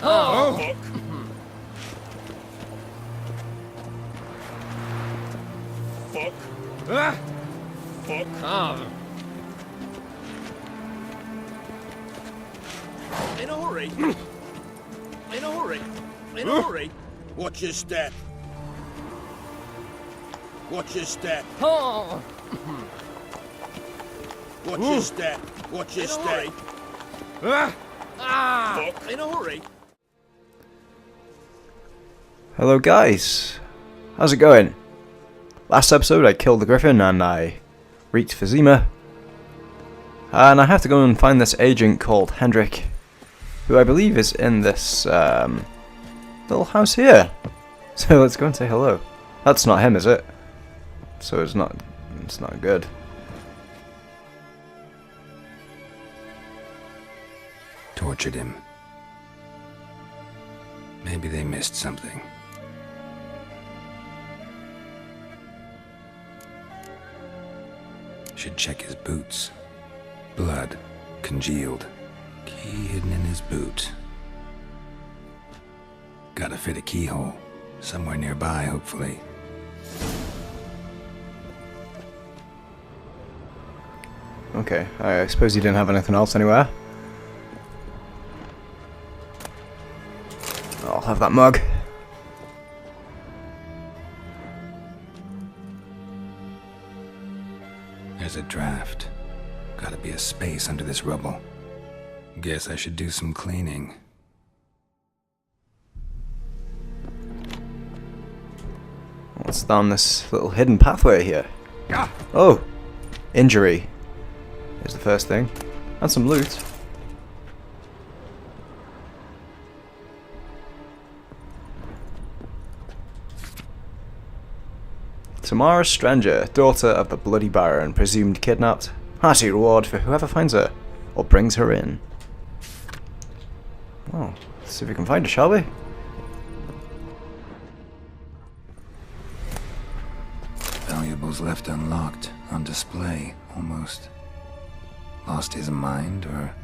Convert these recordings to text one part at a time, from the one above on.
Oh! Fuck. Fuck. Ah! Fuck. Oh! In a hurry. In a hurry. In a hurry. Watch your step. Watch your step. Oh! Watch your step. Watch your step. Ah! Ah! Fuck. In a hurry. Hello guys, how's it going? Last episode I killed the griffin and I reached Visima. And I have to go and find this agent called Hendrik, who I believe is in this little house here. So let's go and say hello. That's not him, is it? So it's not good. Tortured him. Maybe they missed something. Should check his boots. Blood, congealed. Key hidden in his boot. Gotta fit a keyhole. Somewhere nearby, hopefully. Okay, I suppose you didn't have anything else anywhere. I'll have that mug. There's a draft. Gotta be a space under this rubble. Guess I should do some cleaning. What's down this little hidden pathway here? Oh, injury is the first thing. And some loot. Tamara Stranger, daughter of the Bloody Baron, presumed kidnapped. Hearty reward for whoever finds her, or brings her in. Oh, let's see if we can find her, shall we? Valuables left unlocked, on display, almost. Lost his mind, or...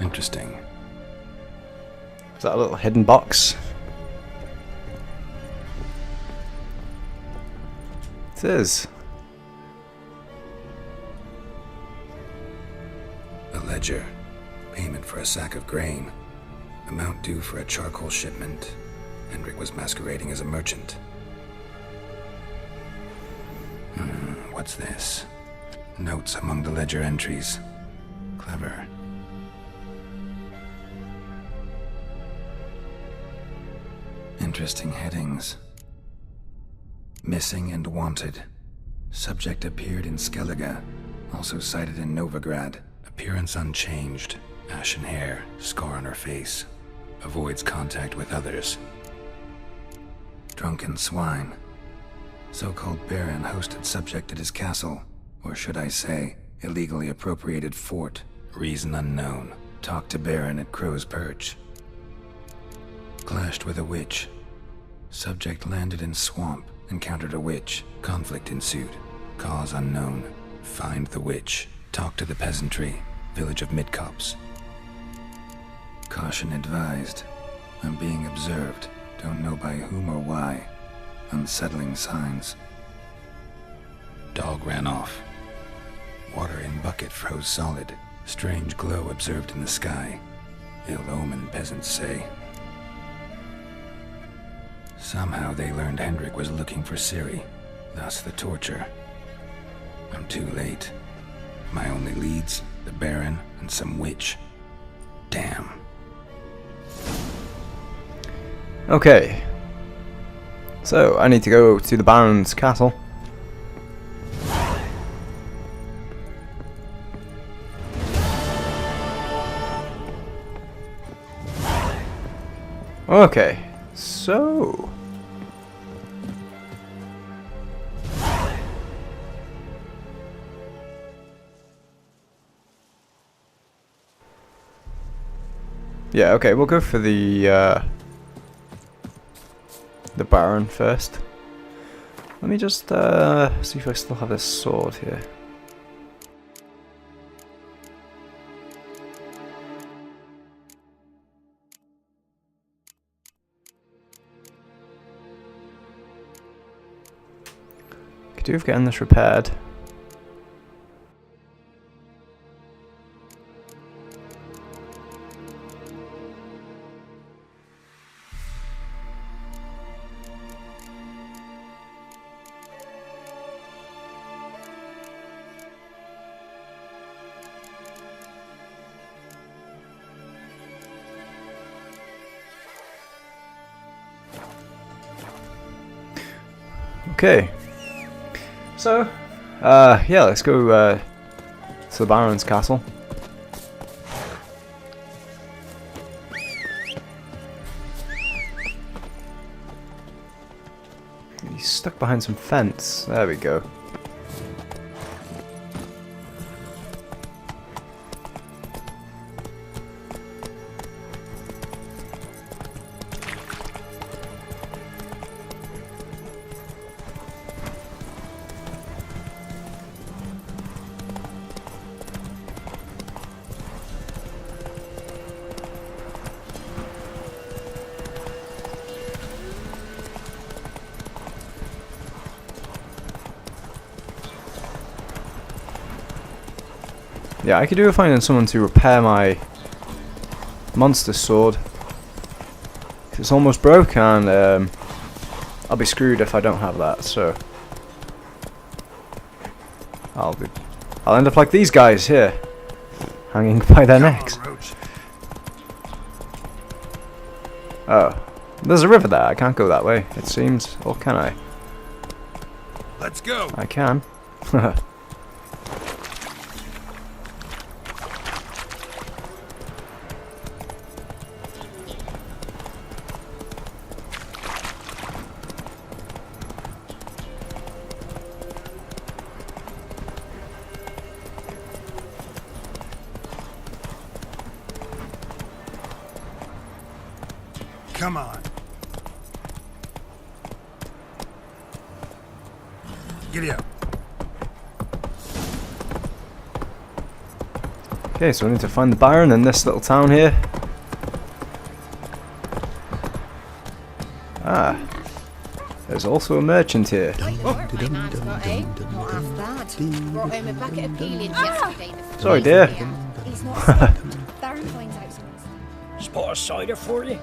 Interesting. Is that a little hidden box? It is. A ledger. Payment for a sack of grain. Amount due for a charcoal shipment. Hendrik was masquerading as a merchant. What's this? Notes among the ledger entries. Clever. Interesting headings. Missing and wanted. Subject appeared in Skellige. Also cited in Novigrad. Appearance unchanged. Ashen hair. Scar on her face. Avoids contact with others. Drunken swine. So-called Baron hosted subject at his castle. Or should I say, illegally appropriated fort. Reason unknown. Talked to Baron at Crow's Perch. Clashed with a witch. Subject landed in swamp, encountered a witch. Conflict ensued. Cause unknown. Find the witch. Talk to the peasantry. Village of Midcopse. Caution advised. I'm being observed. Don't know by whom or why. Unsettling signs. Dog ran off. Water in bucket froze solid. Strange glow observed in the sky. Ill omen, peasants say. Somehow they learned Hendrik was looking for Ciri, thus the torture. I'm too late. My only leads, the Baron and some witch. Damn. Okay. So, I need to go to the Baron's castle. Okay, so... Yeah, okay, we'll go for the Baron first. Let me just see if I still have this sword here. Could do with getting this repaired. Okay. So, yeah, let's go to the Baron's castle. He's stuck behind some fence. There we go. Yeah, I could do with finding someone to repair my monster sword. 'Cause it's almost broke, and I'll be screwed if I don't have that. So I'll end up like these guys here, hanging by their necks. Oh, there's a river there. I can't go that way, it seems. Or can I? Let's go. I can. Come on. Giddy up. Okay, so we need to find the Baron in this little town here. Ah, there's also a merchant here. Sorry, dear. He's not Baron finds out some. Spot of cider for you?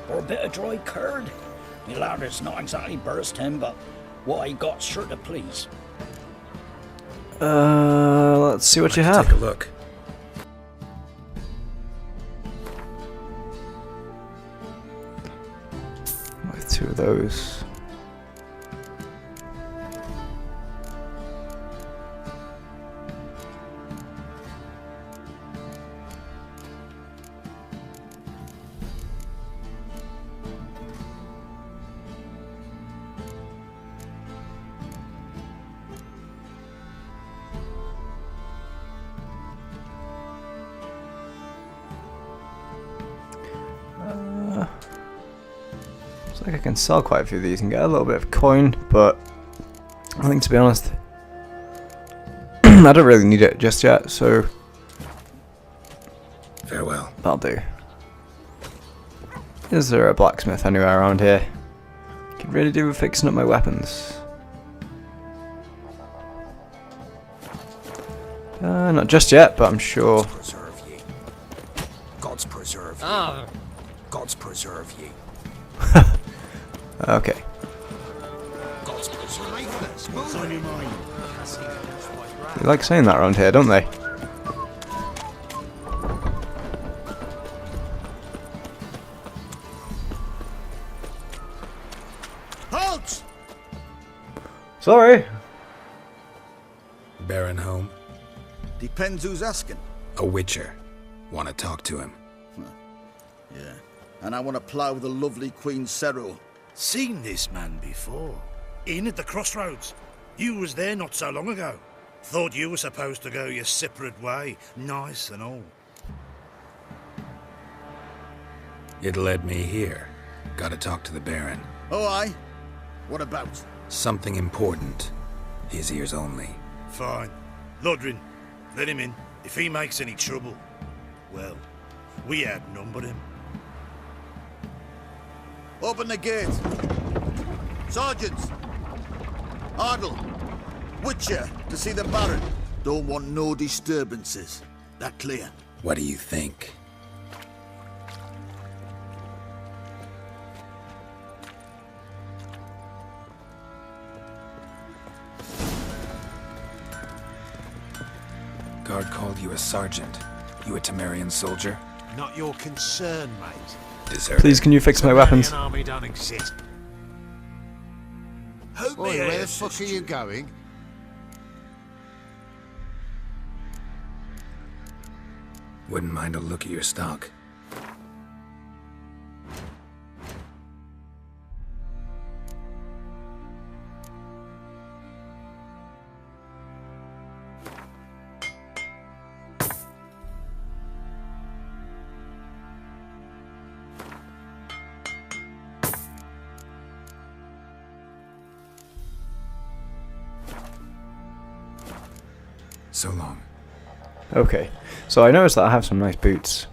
Or a bit of dry curd? My ladder's not exactly bursting, but what I got sure to please. Let's see what you have. Take a look. With two of those. Looks like I can sell quite a few of these and get a little bit of coin, but I think, to be honest, I don't really need it just yet, so Farewell. that'll do. Is there a blacksmith anywhere around here? Could really do with fixing up my weapons. Not just yet, but I'm sure. Preserve ye. God's preserve ye. Ah. God's preserve ye. Okay. God's preserve ye. What's on your mind? They like saying that around here, don't they? Halt! Sorry. Baron home? Depends who's asking. A witcher. Want to talk to him. Yeah. And I want to plough the lovely Queen Cyril. Seen this man before. In at the crossroads. You was there not so long ago. Thought you were supposed to go your separate way, nice and all. It led me here. Gotta talk to the Baron. Oh, aye? What about? Something important. His ears only. Fine. Lodrin, let him in. If he makes any trouble, well, we outnumber him. Open the gate. Sergeants! Ardle! Witcher, to see the Baron. Don't want no disturbances. That clear? What do you think? Guard called you a sergeant. You a Temerian soldier? Not your concern, mate. Deserted. Please, can you fix my weapons? An army don't exist. Oi, Oi, where the fuck are you going? Wouldn't mind a look at your stock. So long. Okay, so I noticed that I have some nice boots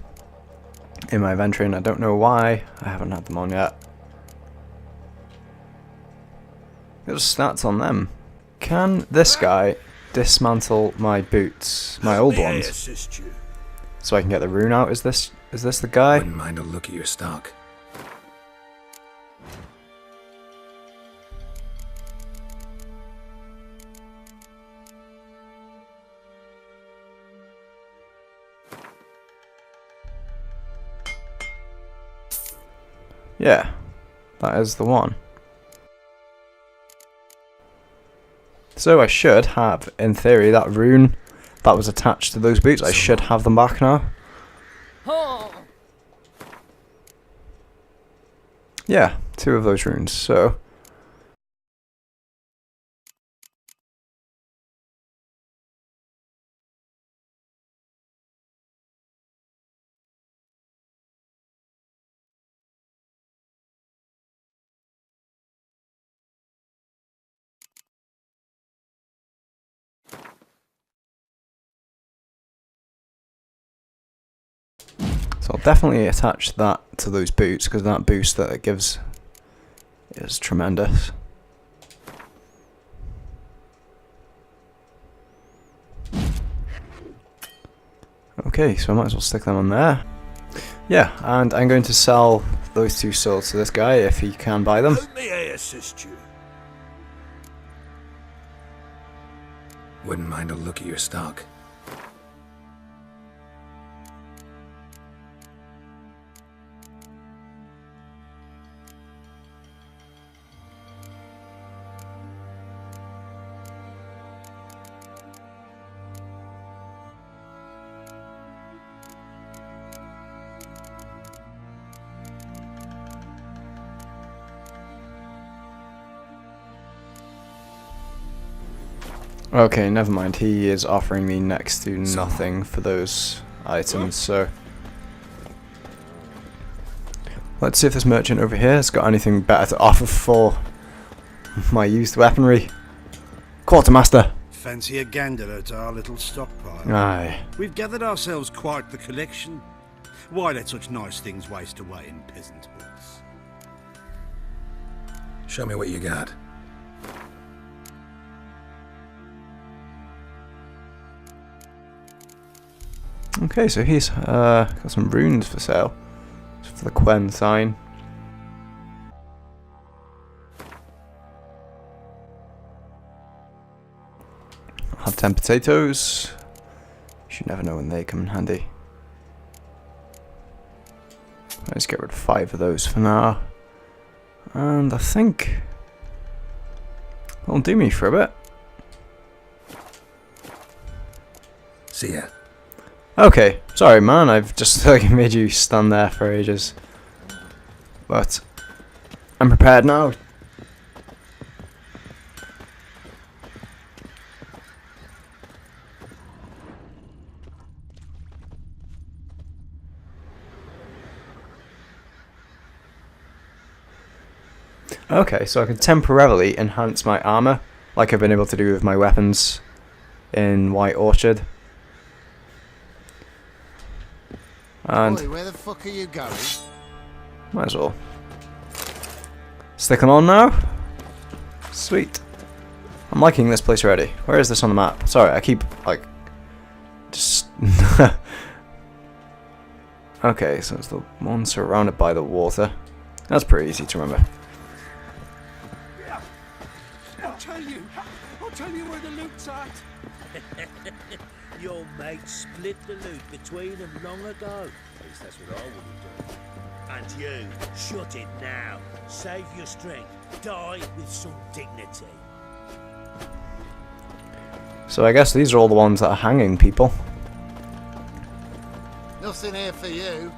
in my inventory, and I don't know why I haven't had them on yet. There's stats on them. Can this guy dismantle my boots, my old May I ones, assist you? so I can get the rune out? Is this the guy? Wouldn't mind a look at your stock. Yeah, that is the one. So I should have, in theory, that rune that was attached to those boots. I should have them back now. Yeah, 2 of those runes, so... So I'll definitely attach that to those boots, because that boost that it gives is tremendous. Okay, so I might as well stick them on there. Yeah, and I'm going to sell those 2 swords to this guy if he can buy them. How may I assist you? Wouldn't mind a look at your stock. Okay, never mind. He is offering me next to nothing for those items, so... Let's see if this merchant over here has got anything better to offer for my used weaponry. Quartermaster! Fancy a gander at our little stockpile? Aye. We've gathered ourselves quite the collection. Why let such nice things waste away in peasant hoods? Show me what you got. Okay, so he's got some runes for sale. It's for the Quen sign. I'll have 10 potatoes. You should never know when they come in handy. Let's get rid of 5 of those for now. And I think that'll do me for a bit. See ya. Okay, sorry man, I've just made you stand there for ages. But I'm prepared now. Okay, so I can temporarily enhance my armor, like I've been able to do with my weapons in White Orchard. And Boy, where the fuck are you going? might as well stick them on now. Sweet. I'm liking this place already. Where is this on the map? Sorry, I keep, like, just... Okay, so it's the one surrounded by the water. That's pretty easy to remember. I'll tell you where the loot's at. Your mate split the loot between them long ago. At least that's what I would have done. And you, shut it now. Save your strength. Die with some dignity. So I guess these are all the ones that are hanging people. Nothing here for you.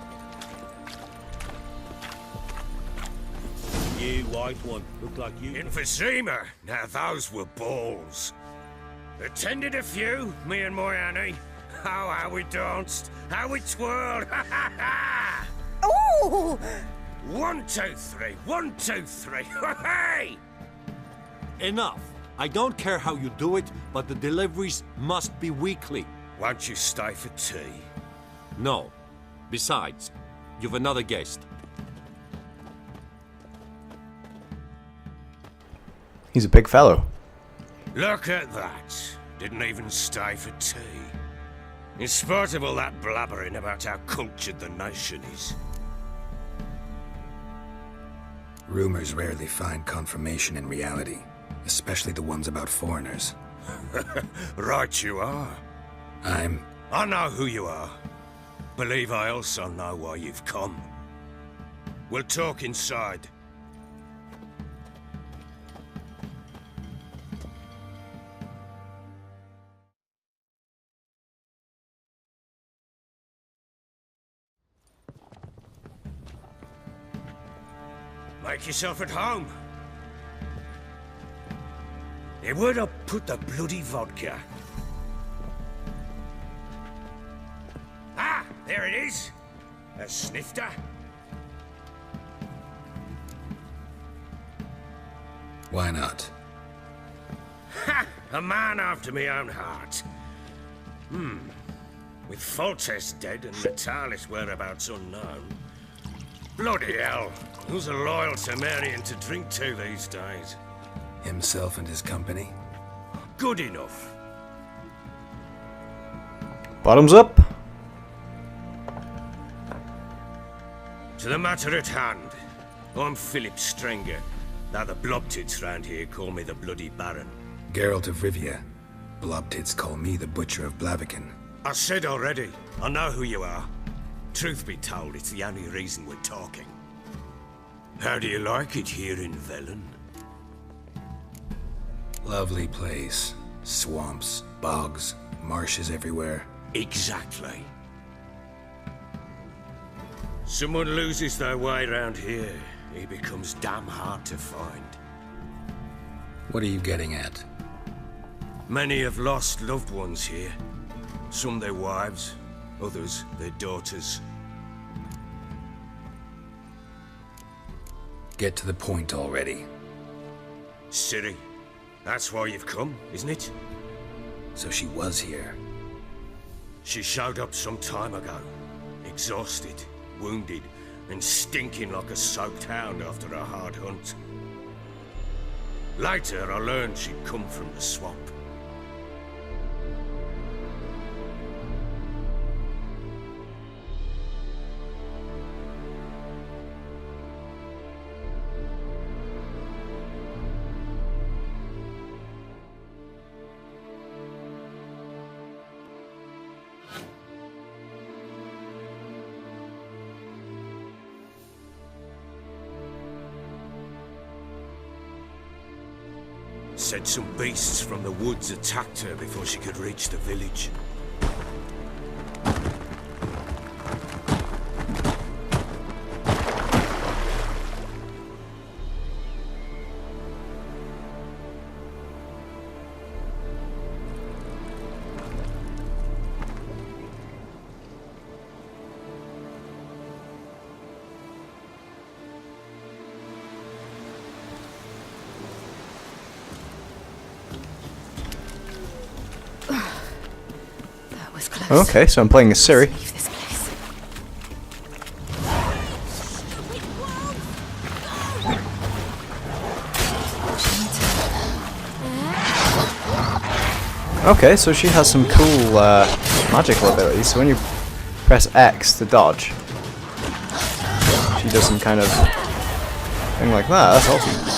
You white one, look like you. In Visima, now those were balls. Attended a few, me and my Annie. Oh, how we danced, how we twirled, ha ha ha! Oh! 1, 2, 3, 1, 2, 3, hey! Enough. I don't care how you do it, but the deliveries must be weekly. Won't you stay for tea? No. Besides, you've another guest. He's a big fellow. Look at that. Didn't even stay for tea. In spite of all that blabbering about how cultured the nation is. Rumors rarely find confirmation in reality, especially the ones about foreigners. Right you are. I know who you are. Believe I also know why you've come. We'll talk inside. Make yourself at home. Where'd I put the bloody vodka? Ah, there it is. A snifter. Why not? Ha! A man after my own heart. With Foltest dead and Natalis whereabouts unknown. Bloody hell. Who's loyal to Marion to drink to these days? Himself and his company? Good enough. Bottoms up. To the matter at hand. I'm Philip Strenger. Now the blobtits round here call me the Bloody Baron. Geralt of Rivia. Blobtits call me the Butcher of Blaviken. I said already, I know who you are. Truth be told, it's the only reason we're talking. How do you like it here in Velen? Lovely place. Swamps, bogs, marshes everywhere. Exactly. Someone loses their way around here, he becomes damn hard to find. What are you getting at? Many have lost loved ones here. Some their wives, others their daughters. Get to the point already. Ciri, that's why you've come, isn't it? So she was here. She showed up some time ago. Exhausted, wounded, and stinking like a soaked hound after a hard hunt. Later, I learned she'd come from the swamp. Said some beasts from the woods attacked her before she could reach the village. close. Okay, so I'm playing as Siri. Leave this place. Okay, so she has some cool magical abilities. So when you press X to dodge, she does some kind of thing like that. That's awesome.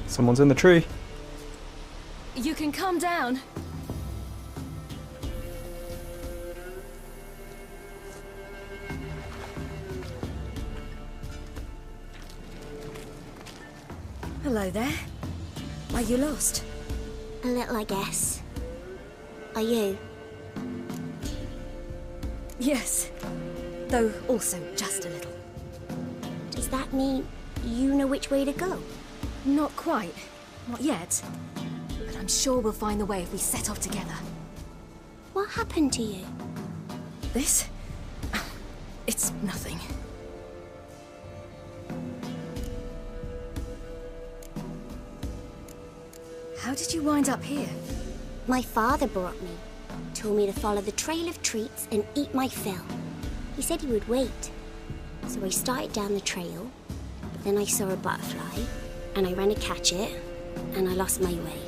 Someone's in the tree. You can come down. Hello there. Are you lost? A little, I guess. Are you? Yes. Though also just a little. Does that mean you know which way to go? Not quite. Not yet. But I'm sure we'll find the way if we set off together. What happened to you? This? It's nothing. How did you wind up here? My father brought me. Told me to follow the trail of treats and eat my fill. He said he would wait. So I started down the trail, but then I saw a butterfly, and I ran to catch it, and I lost my way.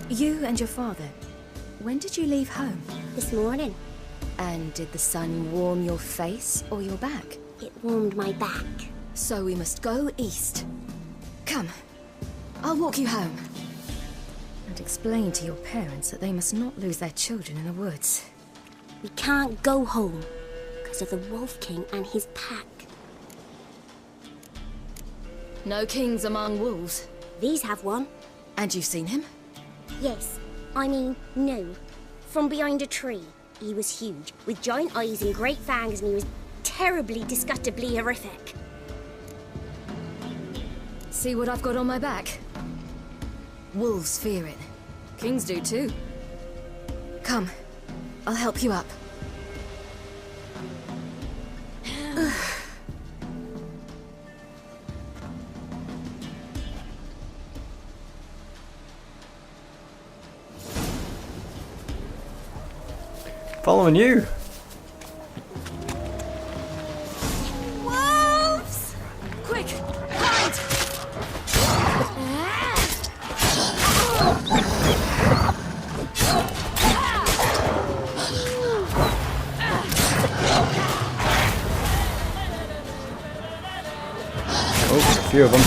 You and your father, when did you leave home? This morning. And did the sun warm your face or your back? It warmed my back. So we must go east. Come, I'll walk you home. And explain to your parents that they must not lose their children in the woods. We can't go home because of the Wolf King and his pack. No kings among wolves. These have one. And you've seen him? Yes. I mean, no. From behind a tree. He was huge, with giant eyes and great fangs, and he was terribly, disgustingly horrific. See what I've got on my back? Wolves fear it. Kings do too. Come, I'll help you up. Following you. Wolves! Quick, hide! Oh, there's a few of them.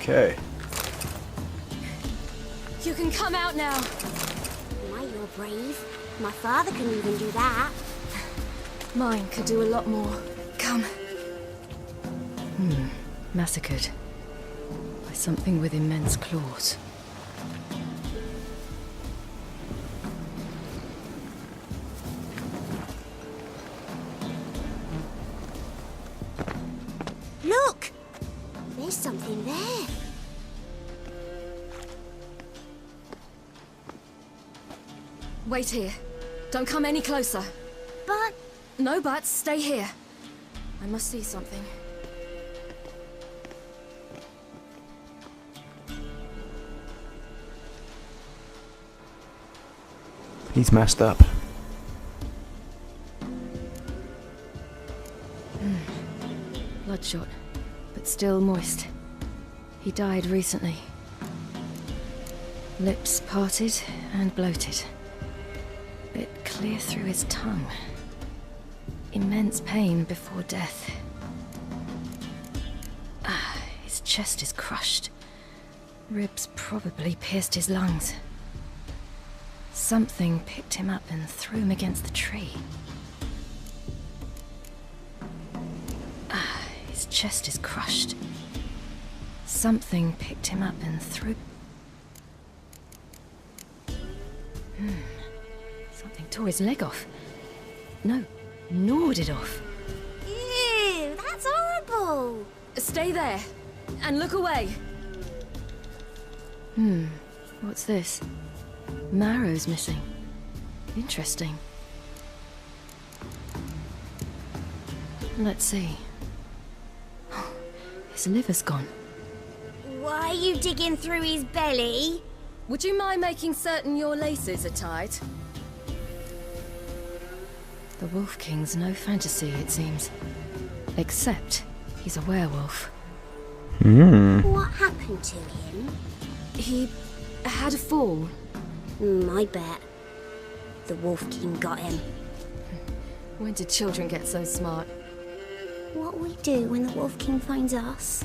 Okay. You can come out now. My, you're brave. My father couldn't even do that. Mine could do a lot more. Come. Massacred. By something with immense claws. Look! There's something there. Wait here. Don't come any closer. But... No buts. Stay here. I must see something. He's messed up. Bloodshot, but still moist. He died recently. Lips parted and bloated. Bit clear through his tongue. Immense pain before death. His chest is crushed. Ribs probably pierced his lungs. Something picked him up and threw him against the tree. His chest is crushed. Something picked him up and threw... Something tore his leg off. No, gnawed it off. Ew, that's horrible. Stay there, and look away. What's this? Marrow's missing. Interesting. Let's see. His liver's gone. Why are you digging through his belly? Would you mind making certain your laces are tied? The Wolf King's no fantasy, it seems. Except he's a werewolf. What happened to him? He had a fall. I bet. The Wolf King got him. When did children get so smart? What will we do when the Wolf King finds us?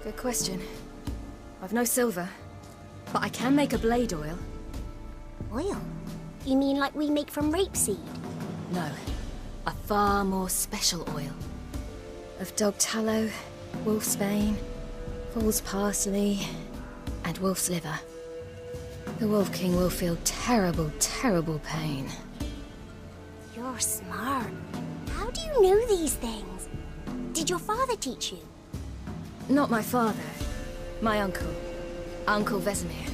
Good question. I've no silver, but I can make a blade oil. Oil? You mean like we make from rapeseed? No, a far more special oil. Of dog tallow, wolf's bane, fool's parsley, and wolf's liver. The Wolf King will feel terrible, terrible pain. You're smart. How do you know these things? Did your father teach you? Not my father. My uncle. Uncle Vesemir.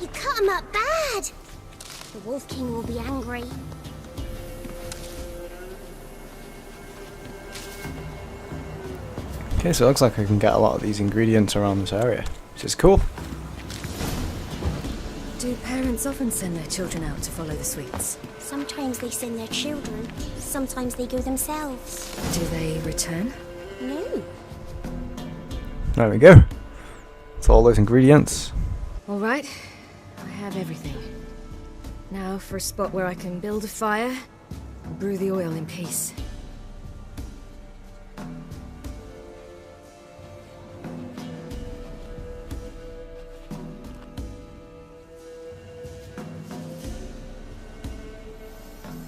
You cut him up bad. The Wolf King will be angry. Okay, so it looks like I can get a lot of these ingredients around this area, which is cool. Do parents often send their children out to follow the sweets? Sometimes they send their children. Sometimes they go themselves. Do they return? No. There we go. That's all those ingredients. All right, I have everything. Now for a spot where I can build a fire and brew the oil in peace.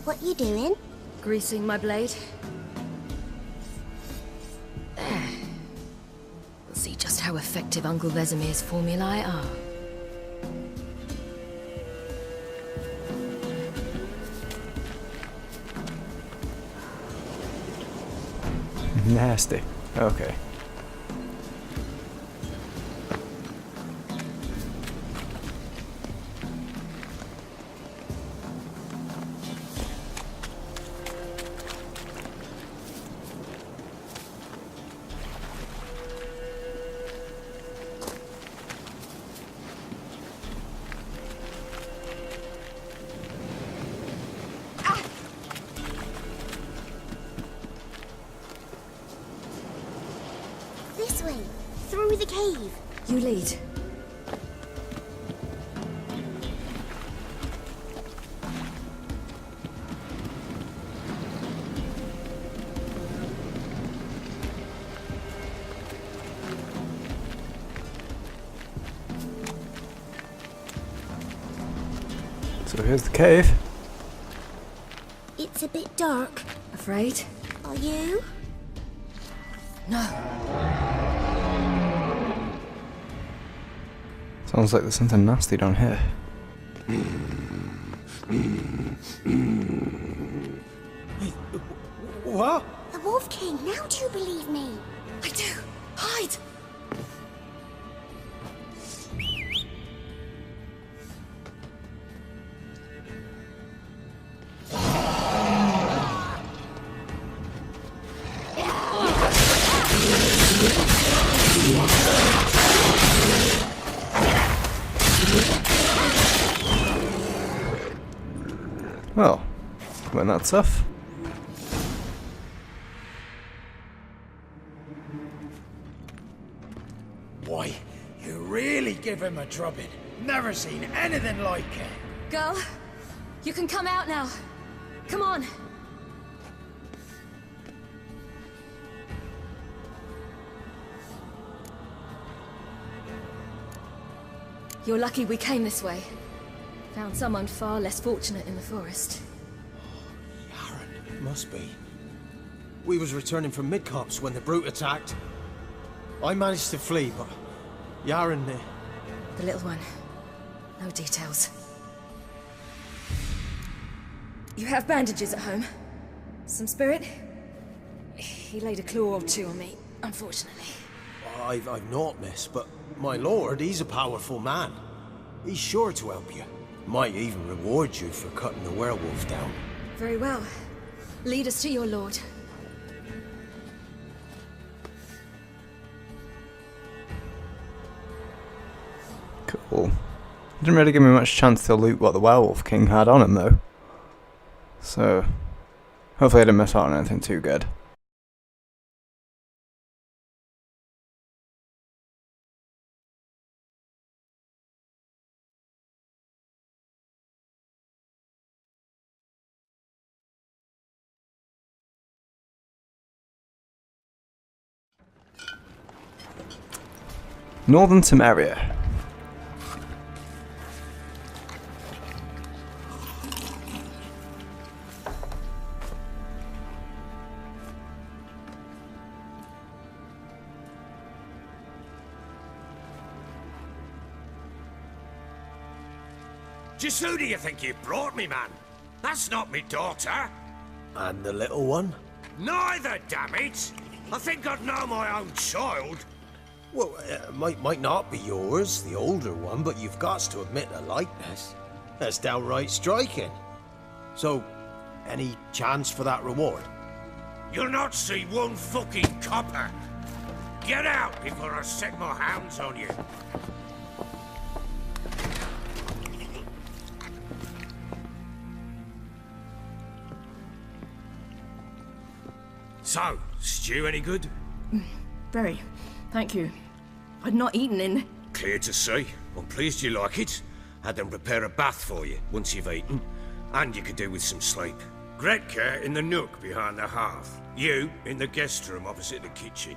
What you doing? Greasing my blade. There. We'll see just how effective Uncle Vesemir's formulae are. Nasty. Okay. This way, through the cave. You lead. So here's the cave. It's a bit dark. Afraid? Are you? No. Sounds like there's something nasty down here. What? The Wolf King, now do you believe me? I do. Hide! Well, when that's tough. Why, you really give him a drubbing. Never seen anything like it. Girl, you can come out now. Come on. You're lucky we came this way. Found someone far less fortunate in the forest. It must be. We was returning from Midcops when the brute attacked. I managed to flee, but Yaren... The little one. No details. You have bandages at home? Some spirit? He laid a claw or two on me, unfortunately. I've naught, miss, but my lord, he's a powerful man. He's sure to help you. Might even reward you for cutting the werewolf down. Very well. Lead us to your lord. Cool. Didn't really give me much chance to loot what the Werewolf King had on him, though. So, hopefully I didn't miss out on anything too good. Northern Temeria. Just who do you think you brought me, man? That's not me daughter. And the little one? Neither, damn it! I think I'd know my own child. Well, might not be yours, the older one, but you've got to admit a likeness. That's downright striking. So, any chance for that reward? You'll not see one fucking copper. Get out before I set my hounds on you. So, stew any good? Very. Thank you. I'd not eaten in... Clear to see. I'm pleased you like it. Had them prepare a bath for you once you've eaten. And you could do with some sleep. Gretka in the nook behind the hearth. You in the guest room opposite the kitchen.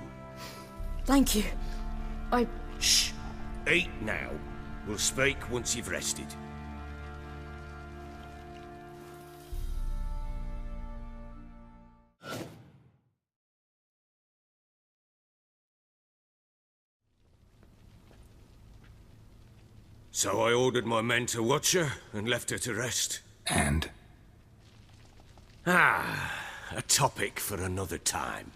Thank you. Shh. Eat now. We'll speak once you've rested. So I ordered my men to watch her and left her to rest. And? A topic for another time.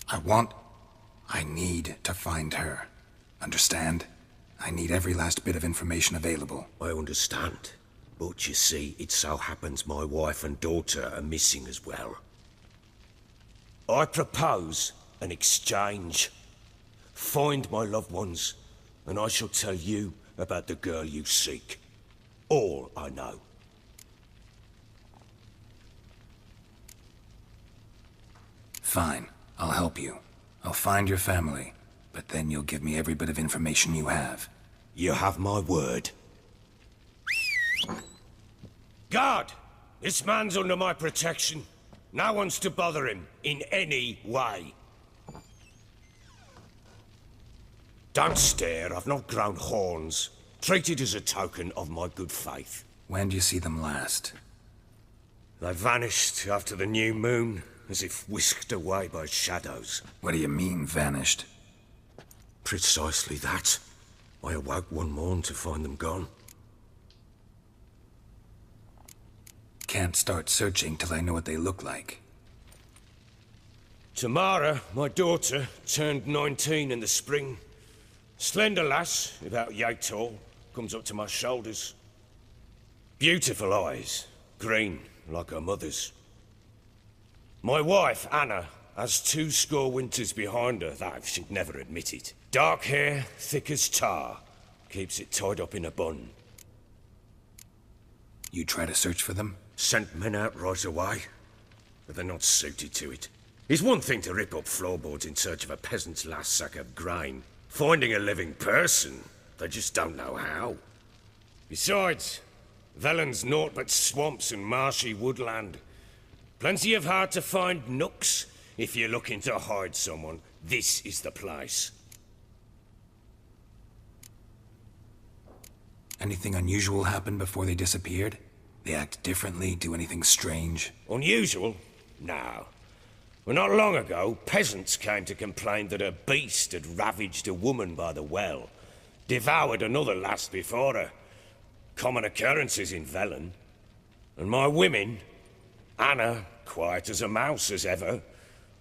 I need to find her. Understand? I need every last bit of information available. I understand. But you see, it so happens my wife and daughter are missing as well. I propose an exchange. Find my loved ones, and I shall tell you about the girl you seek. All I know. Fine. I'll help you. I'll find your family, but then you'll give me every bit of information you have. You have my word. Guard! This man's under my protection. No one's to bother him in any way. Don't stare, I've not grown horns. Treat it as a token of my good faith. When do you see them last? They vanished after the new moon, as if whisked away by shadows. What do you mean, vanished? Precisely that. I awoke one morn to find them gone. Can't start searching till I know what they look like. Tamara, my daughter, turned 19 in the spring. Slender lass, about yay tall, comes up to my shoulders. Beautiful eyes, green like her mother's. My wife, Anna, has 2 score winters behind her, though she'd never admit it. Dark hair, thick as tar, keeps it tied up in a bun. You try to search for them? Sent men out right away, but they're not suited to it. It's one thing to rip up floorboards in search of a peasant's last sack of grain. Finding a living person, they just don't know how. Besides, Velen's naught but swamps and marshy woodland. Plenty of hard-to-find nooks. If you're looking to hide someone, this is the place. Anything unusual happen before they disappeared? They act differently, do anything strange? Unusual? No. Well, not long ago, peasants came to complain that a beast had ravaged a woman by the well. Devoured another lass before her. Common occurrences in Velen. And my women, Anna, quiet as a mouse as ever,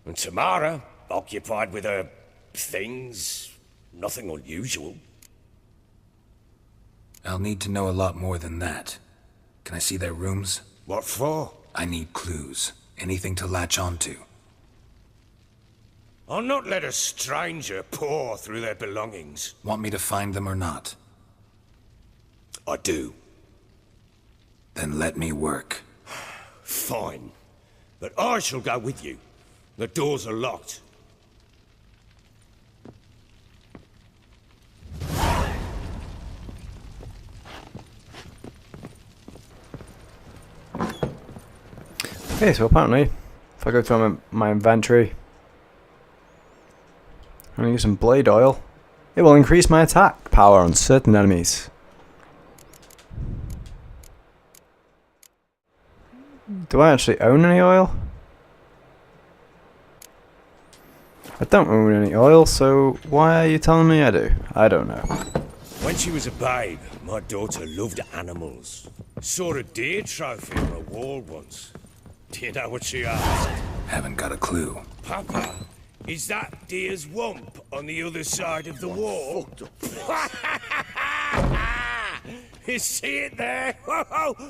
and Tamara, occupied with her things, nothing unusual. I'll need to know a lot more than that. Can I see their rooms? What for? I need clues. Anything to latch onto. I'll not let a stranger pore through their belongings. Want me to find them or not? I do. Then let me work. Fine. But I shall go with you. The doors are locked. Okay, so apparently, if I go to my inventory and use some blade oil, it will increase my attack power on certain enemies. Do I actually own any oil? I don't own any oil, so why are you telling me I do? I don't know. When she was a babe, my daughter loved animals. Saw a deer trophy on a wall once. Do you know what she asked? Haven't got a clue. Papa, is that deer's wump on the other side of the wall? You see it there?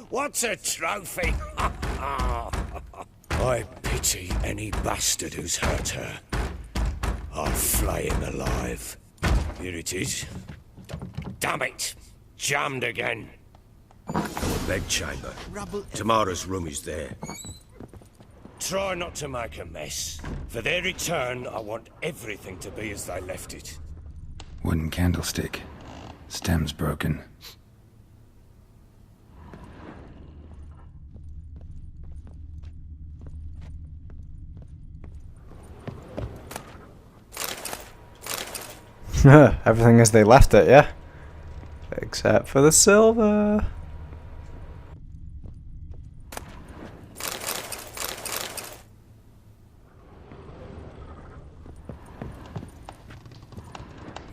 What's a trophy? I pity any bastard who's hurt her. I'll flay him alive. Here it is. Damn it! Jammed again. The bedchamber. Tamara's room is there. Try not to make a mess. For their return, I want everything to be as they left it. Wooden candlestick. Stem's broken. Everything as they left it, yeah? Except for the silver.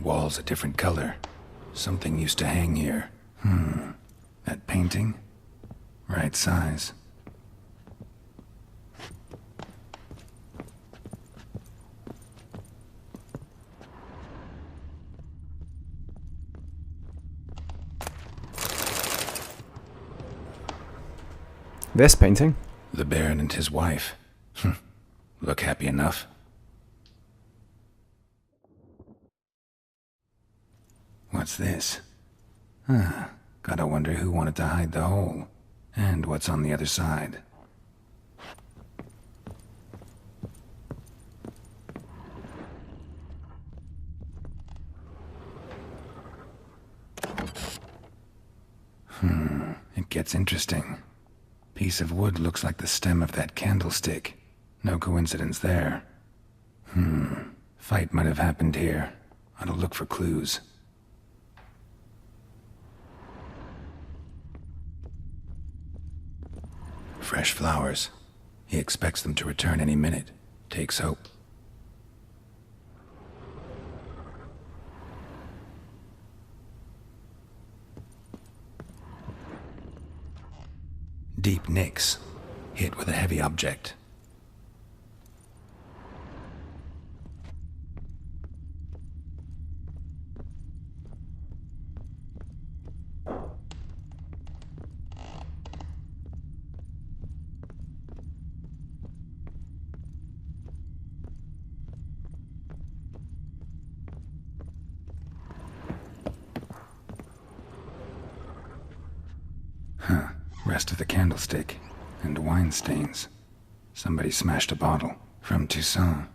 Wall's a different color. Something used to hang here. That painting? Right size. This painting? The Baron and his wife. Look happy enough. What's this? Gotta wonder who wanted to hide the hole. And what's on the other side. It gets interesting. Piece of wood looks like the stem of that candlestick. No coincidence there. Fight might have happened here. Ought to look for clues. Fresh flowers. He expects them to return any minute. Takes hope. Deep nicks. Hit with a heavy object. Huh. Rest of the candlestick. And wine stains. Somebody smashed a bottle. From Toussaint.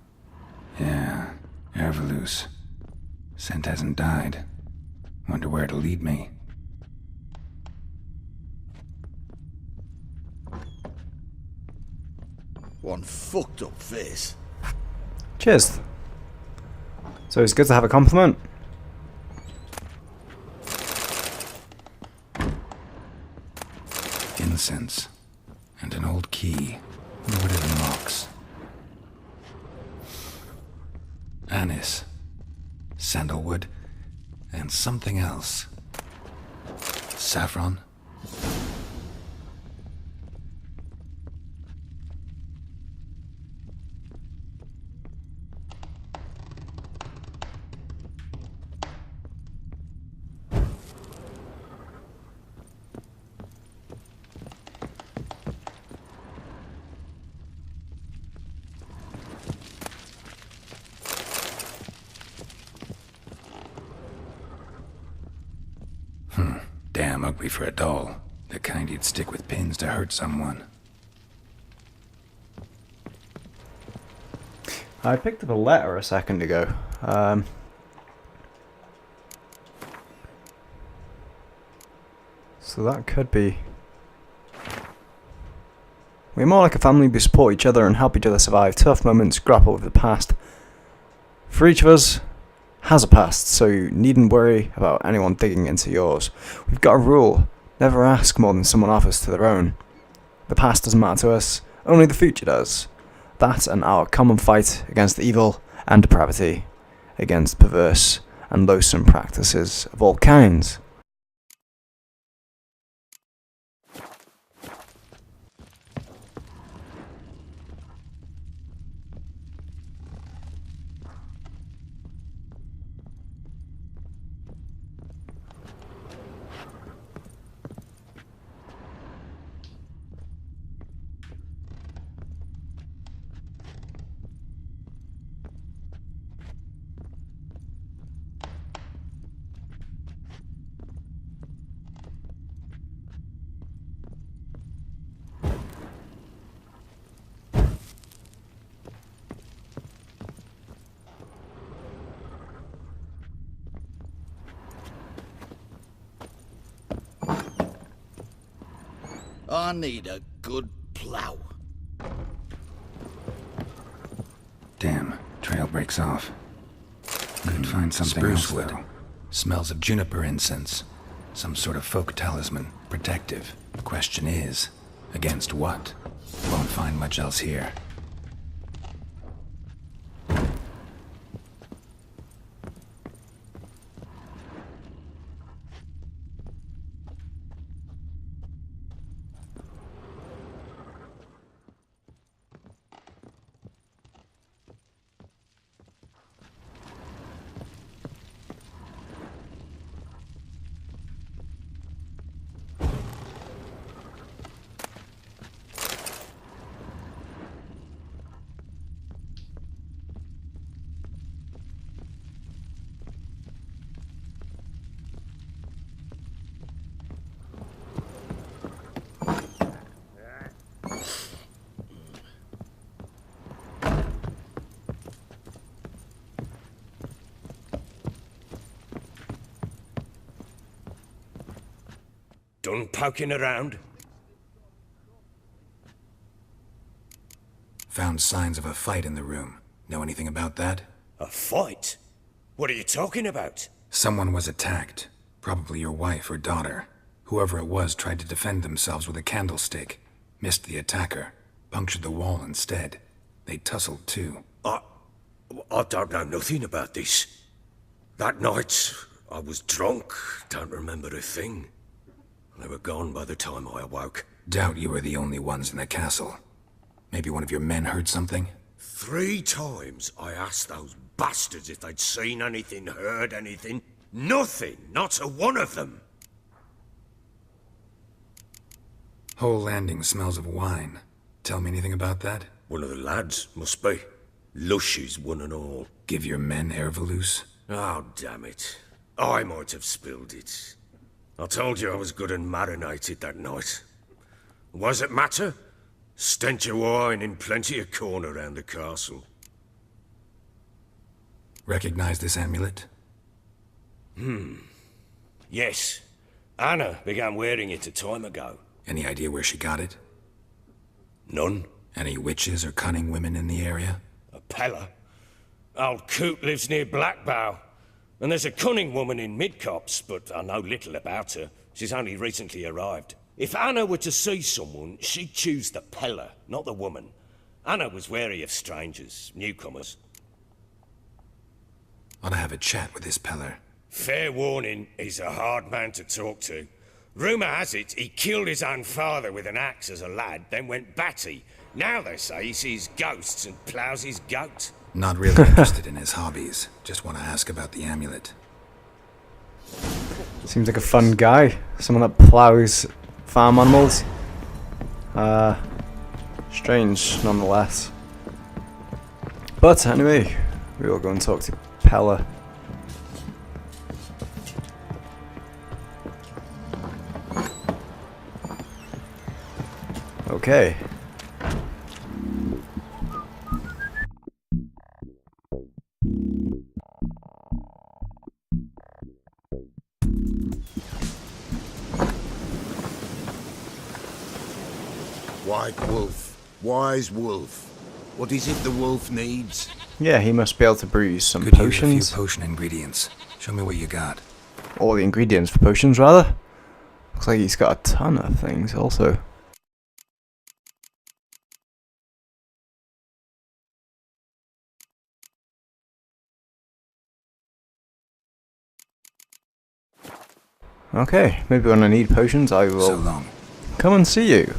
Yeah. Herveloos. Scent hasn't died. Wonder where it'll lead me. One fucked up face. Cheers. So it's good to have a compliment. Incense. And an old key. Wonder what it unlocks. Anise. Sandalwood. And something else. Saffron. Damn ugly for a doll. The kind you'd stick with pins to hurt someone. I picked up a letter a second ago. So that could be... We're more like a family. We support each other and help each other survive tough moments, grapple with the past. For each of us has a past, so you needn't worry about anyone digging into yours. We've got a rule: never ask more than someone offers to their own. The past doesn't matter to us, only the future does. That and our common fight against evil and depravity, against perverse and loathsome practices of all kinds. I need a good plough. Damn, trail breaks off. Could find something else, though. Smells of juniper incense. Some sort of folk talisman. Protective. Question is, against what? Won't find much else here. Done poking around? Found signs of a fight in the room. Know anything about that? A fight? What are you talking about? Someone was attacked. Probably your wife or daughter. Whoever it was tried to defend themselves with a candlestick. Missed the attacker. Punctured the wall instead. They tussled too. I don't know nothing about this. That night, I was drunk, don't remember a thing. They were gone by the time I awoke. Doubt you were the only ones in the castle. Maybe one of your men heard something? 3 times I asked those bastards if they'd seen anything, heard anything. Nothing, not a one of them. Whole landing smells of wine. Tell me anything about that? One of the lads, must be. Lushes, one and all. Give your men Ervalus? Oh, damn it. I might have spilled it. I told you I was good and marinated that night. What does it matter? Stench of wine in plenty of corn around the castle. Recognize this amulet? Yes. Anna began wearing it a time ago. Any idea where she got it? None. Any witches or cunning women in the area? A Pella. Old Coot lives near Blackbow. And there's a cunning woman in Midcopse, but I know little about her. She's only recently arrived. If Anna were to see someone, she'd choose the Pella, not the woman. Anna was wary of strangers, newcomers. Ought to have a chat with this Peller. Fair warning, he's a hard man to talk to. Rumour has it he killed his own father with an axe as a lad, then went batty. Now they say he sees ghosts and ploughs his goat. Not really interested in his hobbies. Just want to ask about the amulet. Seems like a fun guy. Someone that plows farm animals. Strange, nonetheless. But anyway, we will go and talk to Pella. Okay. White wolf, wise wolf. What is it the wolf needs? Yeah, he must be able to brew some Could use a potions. few potion ingredients. Show me what you got. All the ingredients for potions, rather. Looks like he's got a ton of things, also. Okay, maybe when I need potions, I will So long. come and see you.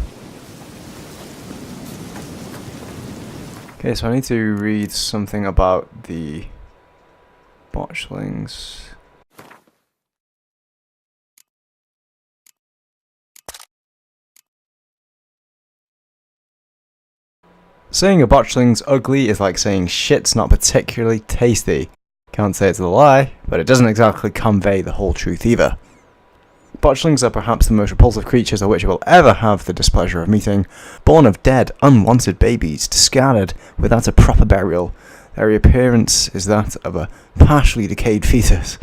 Okay, so I need to read something about the botchlings. Saying a botchling's ugly is like saying shit's not particularly tasty. Can't say it's a lie, but it doesn't exactly convey the whole truth either. Botchlings are perhaps the most repulsive creatures of which you will ever have the displeasure of meeting, born of dead, unwanted babies, discarded without a proper burial. Their appearance is that of a partially decayed fetus,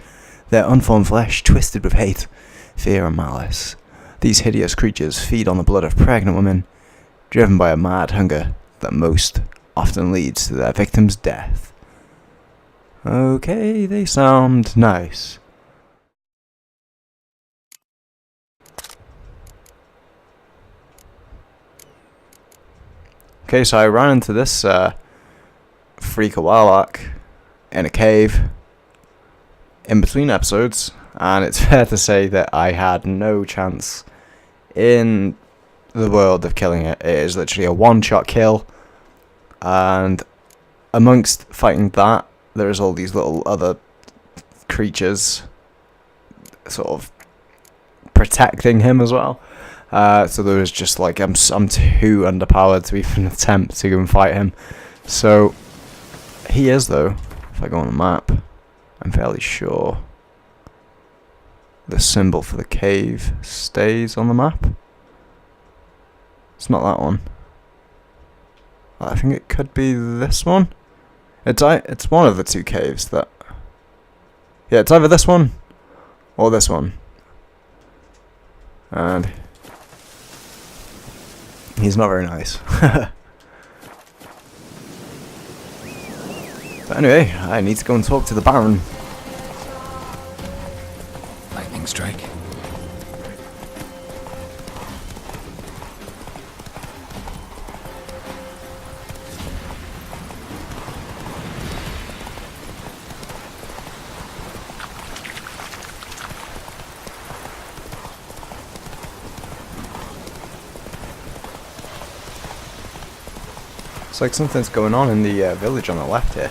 their unformed flesh twisted with hate, fear and malice. These hideous creatures feed on the blood of pregnant women, driven by a mad hunger that most often leads to their victim's death. Okay, they sound nice. Okay, so I ran into this freak a while back in a cave in between episodes, and it's fair to say that I had no chance in the world of killing it. It is literally a one-shot kill, and amongst fighting that, there's all these little other creatures sort of protecting him as well. So there was just like, I'm too underpowered to even attempt to go and fight him. So he is, though. If I go on the map, I'm fairly sure the symbol for the cave stays on the map. It's not that one. I think it could be this one. It's one of the two caves that... Yeah, it's either this one or this one. And he's not very nice. But anyway, I need to go and talk to the Baron. Lightning strike. Looks like something's going on in the village on the left here.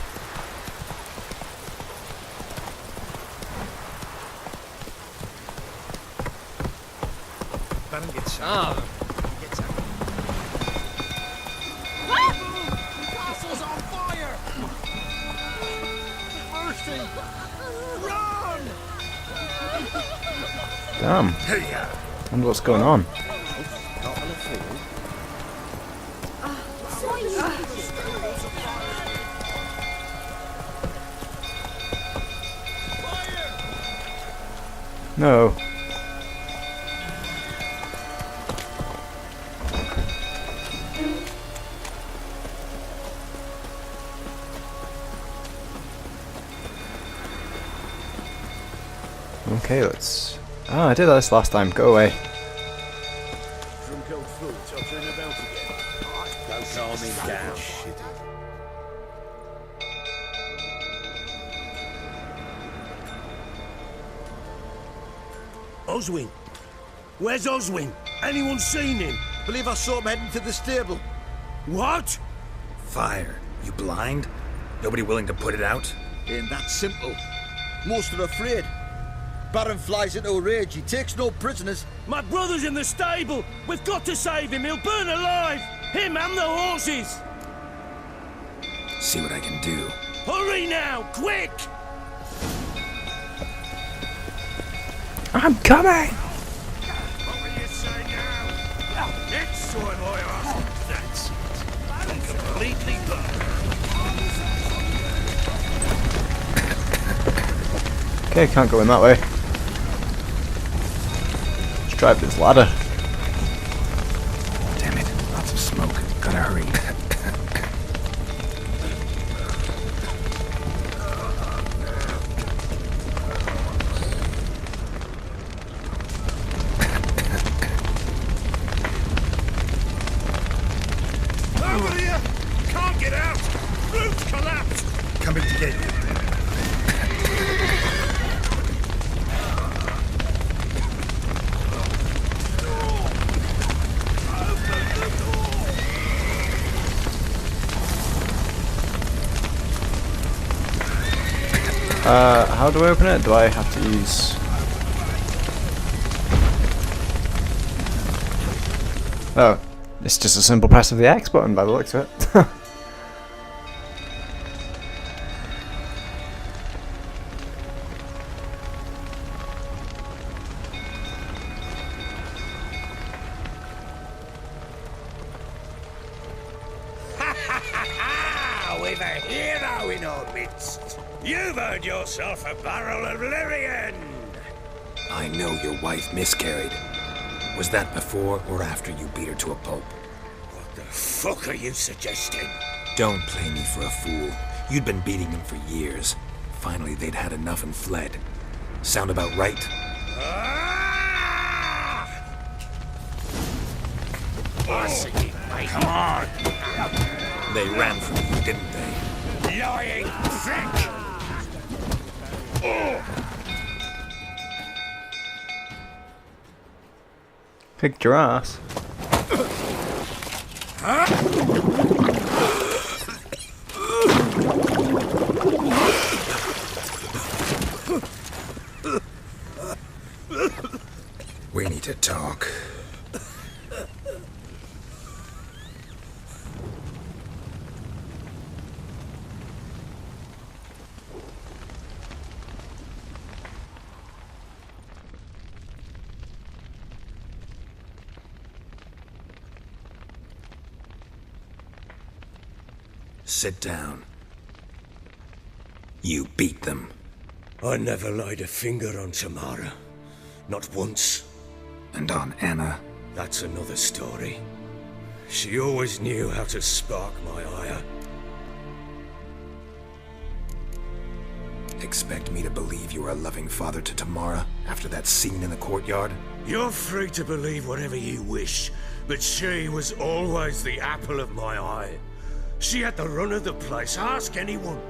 Castle's on fire! Bursting! Run! Damn. Wonder what's going on. No. Okay, let's... Ah, I did this last time. Go away. Drunk old fool tottering about again. Go calm him down. Oswin? Where's Oswin? Anyone seen him? Believe I saw him heading to the stable. What? Fire. You blind? Nobody willing to put it out? Ain't that simple. Most are afraid. Baron flies into a rage. He takes no prisoners. My brother's in the stable. We've got to save him. He'll burn alive. Him and the horses. See what I can do. Hurry now, quick! I'm coming! What will you say now? Next time I ask, that's it. I'm completely burned. Okay, can't go in that way. Let's drive this ladder. Damn it, lots of smoke. Gotta hurry. Over here! Can't get out! Roof collapsed! Coming to get you. How do I open it? Do I have to use... Oh, it's just a simple press of the X button by the looks of it. We've a hero in our midst. You've earned yourself a barrel of Lyrian. I know your wife miscarried. Was that before or after you beat her to a pulp? What the fuck are you suggesting? Don't play me for a fool. You'd been beating them for years. Finally, they'd had enough and fled. Sound about right? Come on! They ran from you, didn't they? Lying prick! Kicked your ass. We need to talk. Sit down. You beat them. I never laid a finger on Tamara. Not once. And on Anna? That's another story. She always knew how to spark my ire. Expect me to believe you were a loving father to Tamara after that scene in the courtyard? You're free to believe whatever you wish, but she was always the apple of my eye. She had the run of the place, ask anyone.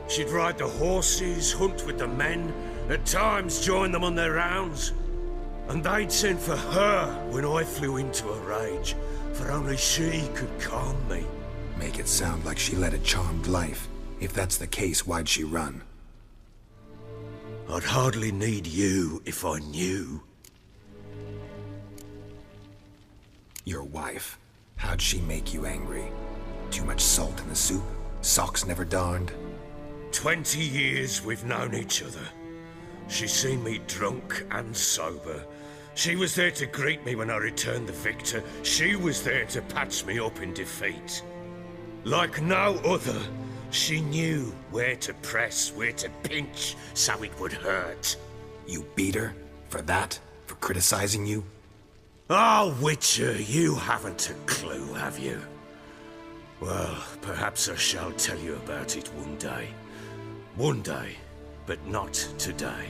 She'd ride the horses, hunt with the men, at times join them on their rounds. And they'd send for her when I flew into a rage, for only she could calm me. Make it sound like she led a charmed life. If that's the case, why'd she run? I'd hardly need you if I knew. Your wife. How'd she make you angry? Too much salt in the soup? Socks never darned? 20 years we've known each other. She's seen me drunk and sober. She was there to greet me when I returned the victor. She was there to patch me up in defeat. Like no other, she knew where to press, where to pinch, so it would hurt. You beat her? For that? For criticizing you? Oh, Witcher, you haven't a clue, have you? Well, perhaps I shall tell you about it one day. One day, but not today.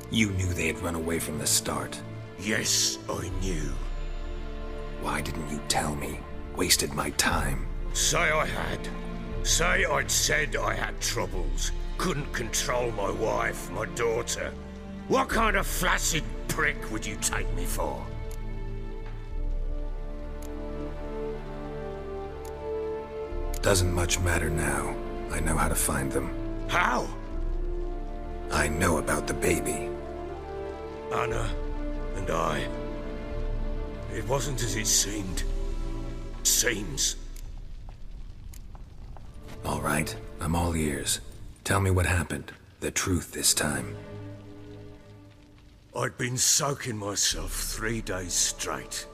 You knew they had run away from the start. Yes, I knew. Why didn't you tell me? Wasted my time. Say I had. Say I'd said I had troubles. Couldn't control my wife, my daughter. What kind of flaccid prick would you take me for? Doesn't much matter now. I know how to find them. How? I know about the baby. Anna and I. It wasn't as it seemed. Seems. All right, I'm all ears. Tell me what happened. The truth this time. I'd been soaking myself 3 days straight.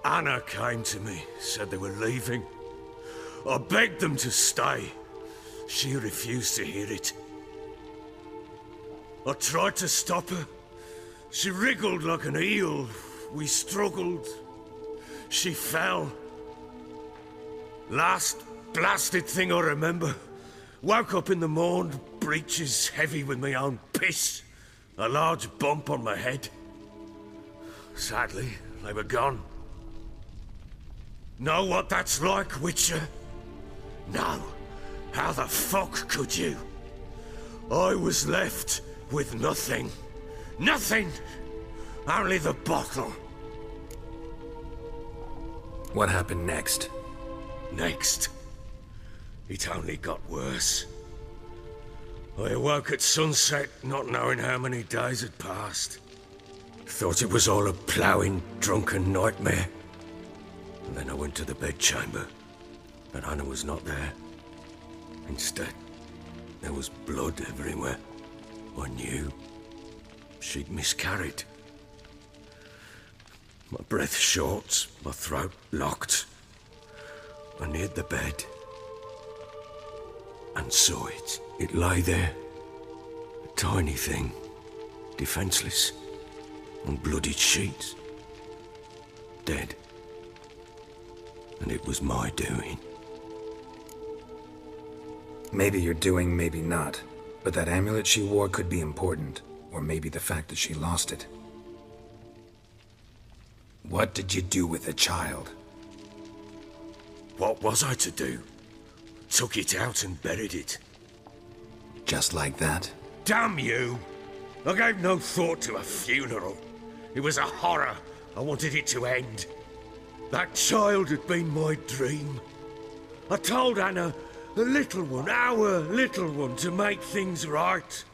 Anna came to me, said they were leaving. I begged them to stay. She refused to hear it. I tried to stop her. She wriggled like an eel. We struggled. She fell. Last blasted thing I remember. Woke up in the morn, breeches heavy with my own piss. A large bump on my head. Sadly, they were gone. Know what that's like, Witcher? No. How the fuck could you? I was left with nothing. Nothing! Only the bottle. What happened next? Next? It only got worse. I awoke at sunset, not knowing how many days had passed. Thought it was all a ploughing, drunken nightmare. And then I went to the bedchamber, but Anna was not there. Instead, there was blood everywhere. I knew she'd miscarried. My breath short, my throat locked. I neared the bed and saw it. It lay there, a tiny thing, defenseless, on bloodied sheets, dead. And it was my doing. Maybe you're doing, maybe not. But that amulet she wore could be important. Or maybe the fact that she lost it. What did you do with the child? What was I to do? Took it out and buried it. Just like that? Damn you! I gave no thought to a funeral. It was a horror. I wanted it to end. That child had been my dream. I told Anna, the little one, our little one, to make things right.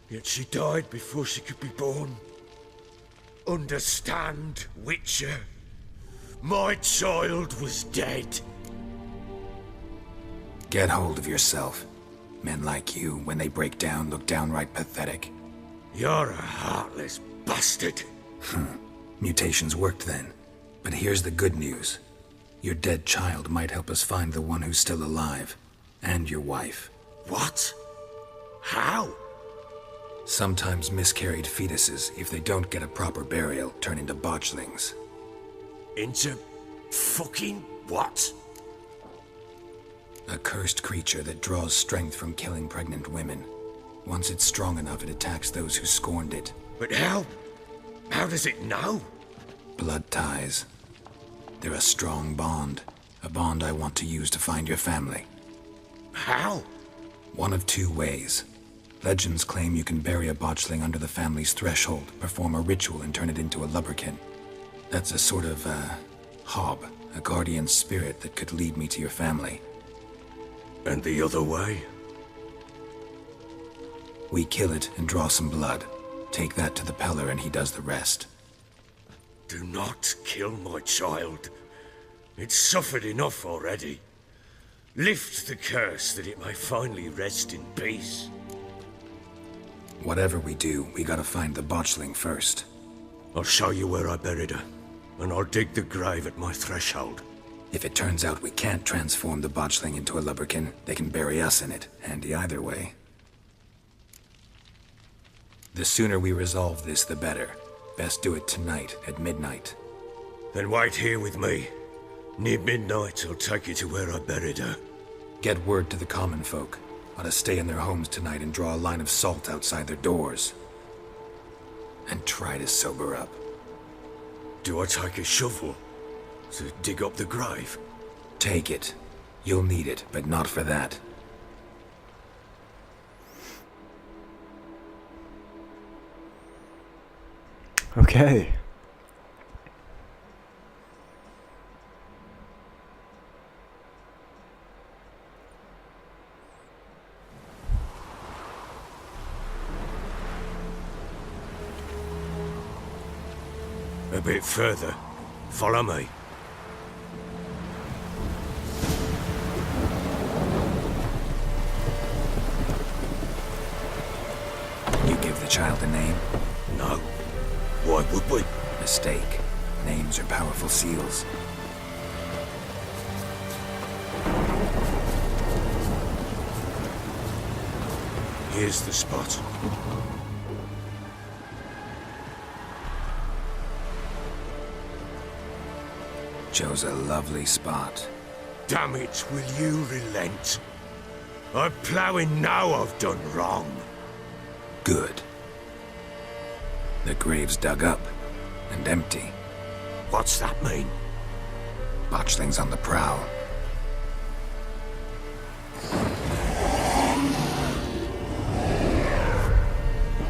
Yet she died before she could be born. Understand, Witcher? My child was dead. Get hold of yourself. Men like you, when they break down, look downright pathetic. You're a heartless bastard. Mutations worked then. But here's the good news. Your dead child might help us find the one who's still alive. And your wife. What? How? Sometimes miscarried fetuses, if they don't get a proper burial, turn into botchlings. Into fucking what? A cursed creature that draws strength from killing pregnant women. Once it's strong enough, it attacks those who scorned it. But how? How does it know? Blood ties. They're a strong bond. A bond I want to use to find your family. How? One of two ways. Legends claim you can bury a botchling under the family's threshold, perform a ritual and turn it into a lubberkin. That's a sort of, hob, A guardian spirit that could lead me to your family. And the other way? We kill it and draw some blood. Take that to the Peller and he does the rest. Do not kill my child. It's suffered enough already. Lift the curse that it may finally rest in peace. Whatever we do, we gotta find the botchling first. I'll show you where I buried her, and I'll dig the grave at my threshold. If it turns out we can't transform the botchling into a lubberkin, they can bury us in it. Handy either way. The sooner we resolve this, the better. Best do it tonight, at midnight. Then wait here with me. Near midnight, I'll take you to where I buried her. Get word to the common folk. Ought to stay in their homes tonight and draw a line of salt outside their doors. And try to sober up. Do I take a shovel to dig up the grave? Take it. You'll need it, but not for that. Okay. A bit further. Follow me. You give the child a name? No. Why would we? Mistake. Names are powerful seals. Here's the spot. Chose a lovely spot. Damn it, will you relent? I'm ploughing now I've done wrong. Good. The grave's dug up and empty. What's that mean? Botchling's on the prowl.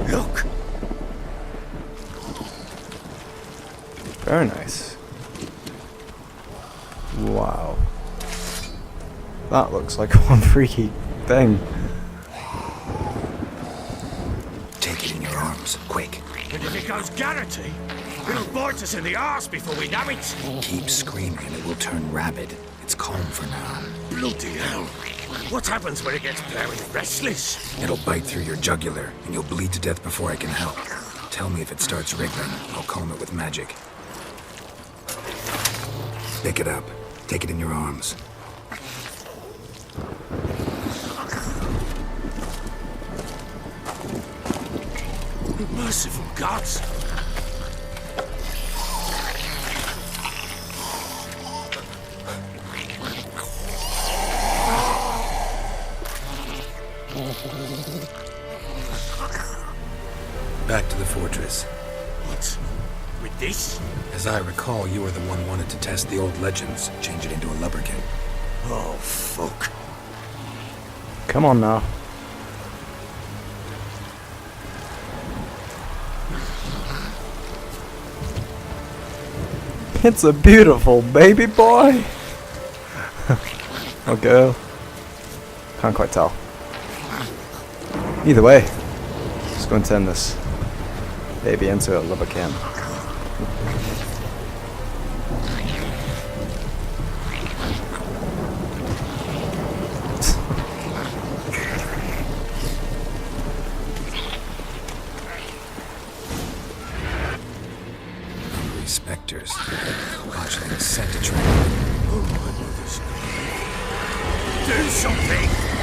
Look! Very nice. Wow. That looks like one freaky thing. Take it in your arms, quick. And if it goes Garrity, it'll bite us in the arse before we know it. Keep screaming and it will turn rabid. It's calm for now. Bloody hell. What happens when it gets very restless? It'll bite through your jugular and you'll bleed to death before I can help. Tell me if it starts wriggling. I'll calm it with magic. Pick it up. Take it in your arms. Merciful gods! Back to the fortress. What? With this? As I recall, you were the one wanted to test the old legends, change it into a lubberkin. Oh, fuck. Come on now. It's a beautiful baby boy. Or girl. Can't quite tell. Either way, just going to turn this baby into a lubberkin. Spectres. Botchling sent a train. Do something!